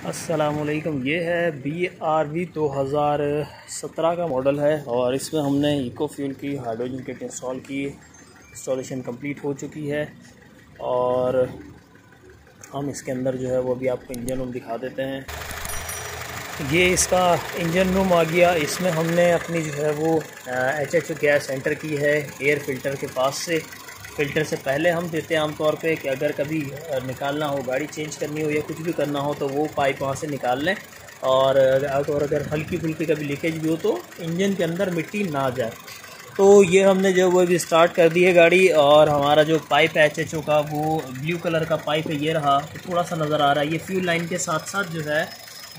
अस्सलामुअलैकुम। ये है BRV 2017 का मॉडल है और इसमें हमने इको फ्यूल की हाइड्रोजन किट इंस्टॉल की। इंस्टॉलेशन कंप्लीट हो चुकी है और हम इसके अंदर जो है वो अभी आपको इंजन रूम दिखा देते हैं। ये इसका इंजन रूम आ गया। इसमें हमने अपनी जो है वो HHO गैस एंटर की है एयर फ़िल्टर के पास से। फ़िल्टर से पहले हम देते हैं आमतौर पे कि अगर कभी निकालना हो, गाड़ी चेंज करनी हो या कुछ भी करना हो तो वो पाइप वहाँ से निकाल लें और अगर हल्की फुल्की कभी लीकेज भी हो तो इंजन के अंदर मिट्टी ना जाए। तो ये हमने जो वो भी स्टार्ट कर दी है गाड़ी और हमारा जो पाइप है HHO का वो ब्लू कलर का पाइप है। ये रहा, तो थोड़ा सा नज़र आ रहा है। ये फ्यूल लाइन के साथ साथ जो है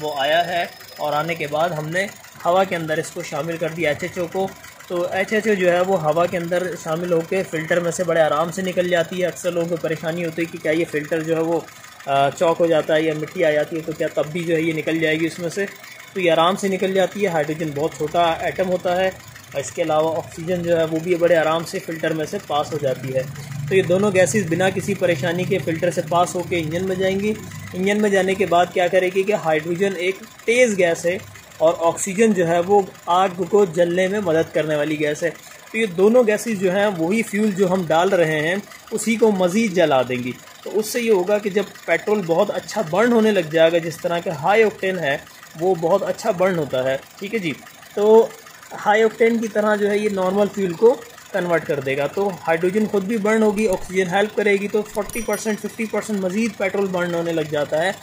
वो आया है और आने के बाद हमने हवा के अंदर इसको शामिल कर दिया HHO को। तो HHO जो है वो हवा के अंदर शामिल होकर फ़िल्टर में से बड़े आराम से निकल जाती है। अक्सर लोगों को परेशानी होती है कि क्या ये फ़िल्टर जो है वो चौक हो जाता है या मिट्टी आ जाती है, तो क्या तब भी जो है ये निकल जाएगी उसमें से। तो ये आराम से निकल जाती है। हाइड्रोजन बहुत छोटा एटम होता है और इसके अलावा ऑक्सीजन जो है वो भी बड़े आराम से फ़िल्टर में से पास हो जाती है। तो ये दोनों गैसेस बिना किसी परेशानी के फ़िल्टर से पास होकर इंजन में जाएंगी। इंजन में जाने के बाद क्या करेगी कि हाइड्रोजन एक तेज़ गैस है और ऑक्सीजन जो है वो आग को जलने में मदद करने वाली गैस है। तो ये दोनों गैसेस जो हैं वही फ्यूल जो हम डाल रहे हैं उसी को मज़ीद जला देंगी। तो उससे ये होगा कि जब पेट्रोल बहुत अच्छा बर्न होने लग जाएगा, जिस तरह का हाई ऑक्टेन है वो बहुत अच्छा बर्न होता है, ठीक है जी। तो हाई ऑक्टेन की तरह जो है ये नॉर्मल फ्यूल को कन्वर्ट कर देगा। तो हाइड्रोजन खुद भी बर्न होगी, ऑक्सीजन हेल्प करेगी, तो 40% 50% मज़ीद पेट्रोल बर्न होने लग जाता है।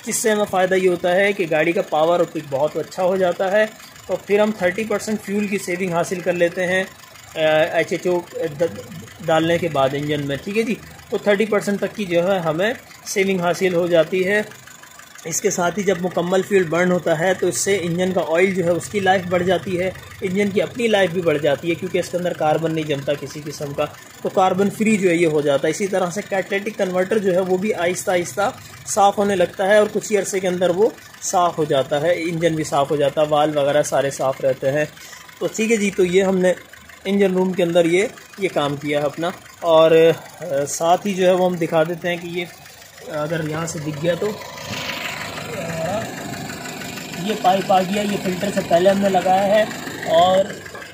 जिससे हमें फ़ायदा ये होता है कि गाड़ी का पावर ऑप्टिक बहुत अच्छा हो जाता है। तो फिर हम 30% फ्यूल की सेविंग हासिल कर लेते हैं HHO डालने के बाद इंजन में, ठीक है जी। तो 30% तक की जो है हमें सेविंग हासिल हो जाती है। इसके साथ ही जब मुकम्मल फ्यूल बर्न होता है तो इससे इंजन का ऑयल जो है उसकी लाइफ बढ़ जाती है, इंजन की अपनी लाइफ भी बढ़ जाती है क्योंकि इसके अंदर कार्बन नहीं जमता किसी किस्म का, तो कार्बन फ्री जो है ये हो जाता है। इसी तरह से कैटालिटिक कन्वर्टर जो है वो भी आहिस्ता आहिस्ता साफ़ होने लगता है और कुछ ही अरसे के अंदर वो साफ़ हो जाता है, इंजन भी साफ़ हो जाता है, वाल्व वगैरह सारे साफ़ रहते हैं। तो ठीक है जी। तो ये हमने इंजन रूम के अंदर ये काम किया है अपना। और साथ ही जो है वो हम दिखा देते हैं कि ये अगर यहाँ से दिख गया तो ये पाइप आ गया। ये फ़िल्टर से पहले हमने लगाया है और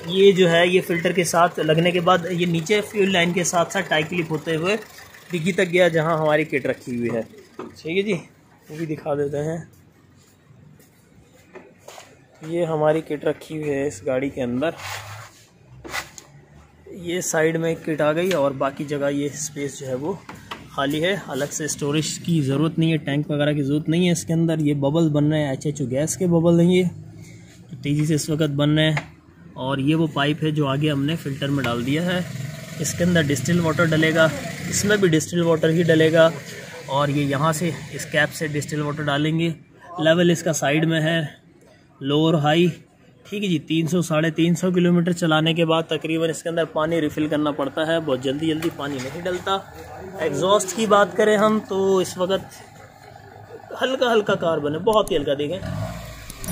ये जो है ये फ़िल्टर के साथ लगने के बाद ये नीचे फ्यूल लाइन के साथ साथ टाई क्लिप होते हुए डिग्गी तक गया जहां हमारी किट रखी हुई है, ठीक है जी। वो भी दिखा देते हैं। ये हमारी किट रखी हुई है इस गाड़ी के अंदर। ये साइड में एक किट आ गई और बाकी जगह ये स्पेस जो है वो खाली है। अलग से स्टोरेज की ज़रूरत नहीं है, टैंक वगैरह की ज़रूरत नहीं है इसके अंदर। ये बबल बन रहे हैं HHO गैस के बबल हैं, ये तेज़ी से इस वक्त बन रहे हैं। और ये वो पाइप है जो आगे हमने फ़िल्टर में डाल दिया है। इसके अंदर डिस्टिल वाटर डलेगा, इसमें भी डिस्टिल वाटर ही डलेगा और ये यहाँ से इस कैप से डिस्टिल वाटर डालेंगे। लेवल इसका साइड में है, लो और हाई, ठीक है जी। 300 350 किलोमीटर चलाने के बाद तकरीबन इसके अंदर पानी रिफ़िल करना पड़ता है, बहुत जल्दी जल्दी पानी नहीं डलता। एग्जॉस्ट की बात करें हम तो इस वक्त हल्का हल्का कार्बन है, बहुत ही हल्का, देखें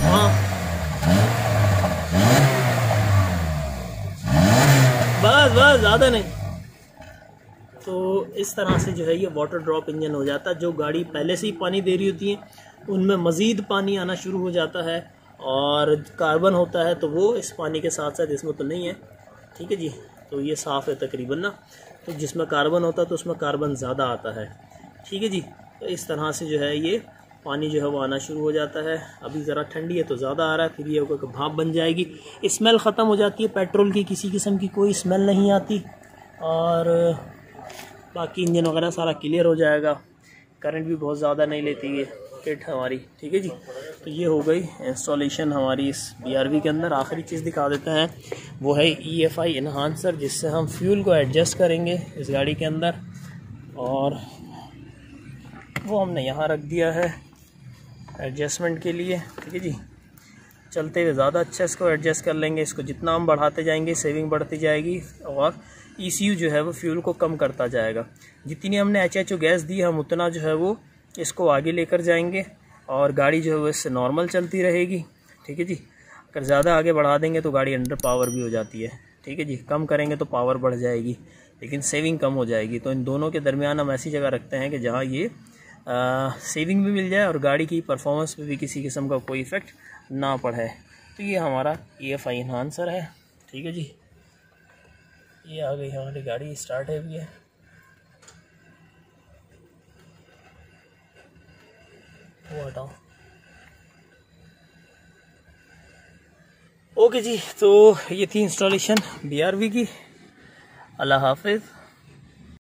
हाँ, बस ज़्यादा नहीं। तो इस तरह से जो है ये वाटर ड्रॉप इंजन हो जाता है। जो गाड़ी पहले से ही पानी दे रही होती है उनमें मज़ीद पानी आना शुरू हो जाता है और कार्बन होता है तो वो इस पानी के साथ साथ इसमें तो नहीं है, ठीक है जी। तो ये साफ़ है तकरीबन ना, तो जिसमें कार्बन होता है तो उसमें कार्बन ज़्यादा आता है, ठीक है जी। तो इस तरह से जो है ये पानी जो है वो आना शुरू हो जाता है। अभी ज़रा ठंडी है तो ज़्यादा आ रहा है, फिर ये होगा कि भाप बन जाएगी, स्मेल ख़त्म हो जाती है, पेट्रोल की किसी किस्म की कोई स्मेल नहीं आती और बाकी इंजन वगैरह सारा क्लियर हो जाएगा। करंट भी बहुत ज़्यादा नहीं लेती है किट हमारी, ठीक है जी। तो ये हो गई इंस्टॉलेशन हमारी इस BRV के अंदर। आखिरी चीज़ दिखा देते हैं, वो है EFI इन्हांसर, जिससे हम फ्यूल को एडजस्ट करेंगे इस गाड़ी के अंदर और वो हमने यहाँ रख दिया है एडजस्टमेंट के लिए, ठीक है जी। चलते हुए ज़्यादा अच्छा इसको एडजस्ट कर लेंगे। इसको जितना हम बढ़ाते जाएंगे सेविंग बढ़ती जाएगी और ECU जो है वो फ्यूल को कम करता जाएगा। जितनी हमने HHO गैस दी हम उतना जो है वो इसको आगे लेकर जाएंगे और गाड़ी जो है वो इससे नॉर्मल चलती रहेगी, ठीक है जी। अगर ज़्यादा आगे बढ़ा देंगे तो गाड़ी अंडर पावर भी हो जाती है, ठीक है जी। कम करेंगे तो पावर बढ़ जाएगी लेकिन सेविंग कम हो जाएगी। तो इन दोनों के दरमियान हम ऐसी जगह रखते हैं कि जहाँ ये सेविंग भी मिल जाए और गाड़ी की परफॉर्मेंस पे भी किसी किस्म का कोई इफ़ेक्ट ना पड़े। तो ये हमारा EFI इन्हांसर है। ठीक है जी, ये आ गई हमारी गाड़ी, स्टार्ट है भी है। वो हटाओ। ओके जी, तो ये थी इंस्टॉलेशन BRV की। अल्लाह हाफिज़।